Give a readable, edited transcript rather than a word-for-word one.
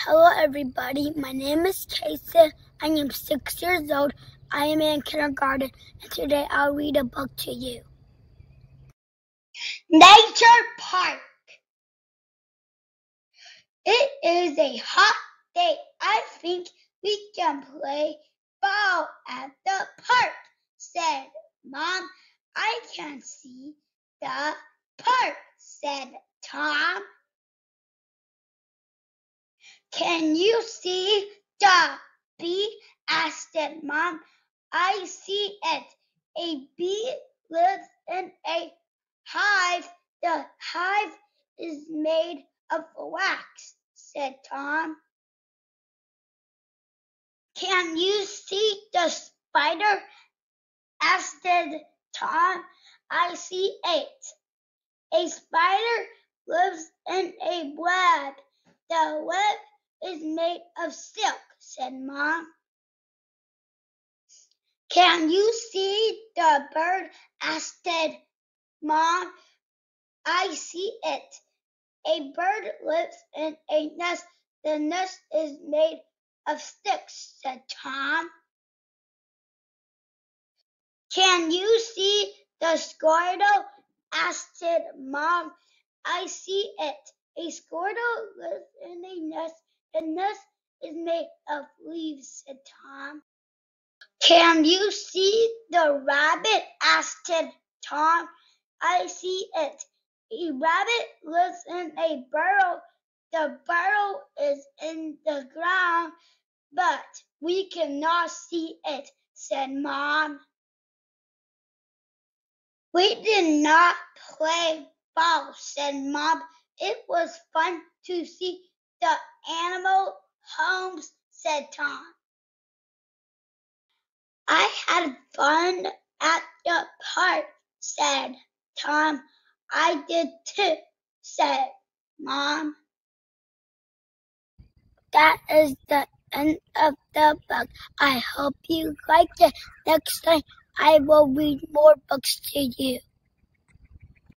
Hello everybody, my name is Kason. I am 6 years old. I am in kindergarten, and today I'll read a book to you. Nature Park. It is a hot day. I think we can play ball at the park, said Mom. I can see the park, said Tom. Can you see the bee? asked Mom. I see it. A bee lives in a hive. The hive is made of wax, said Tom. Can you see the spider? asked Tom. I see it. A spider lives in a web. The web is made of silk, said Mom. Can you see the bird? asked Mom. I see it. A bird lives in a nest. The nest is made of sticks, said Tom. Can you see the squirrel? asked Mom. I see it. A squirrel lives in a nest. The nest is made of leaves, said Tom. Can you see the rabbit? asked Tom. I see it. A rabbit lives in a burrow. The burrow is in the ground, but we cannot see it, said Mom. We did not play ball, said Mom. It was fun to see the animal homes, said Tom. I had fun at the park, said Tom. I did too, said Mom. That is the end of the book. I hope you liked it. Next time I will read more books to you.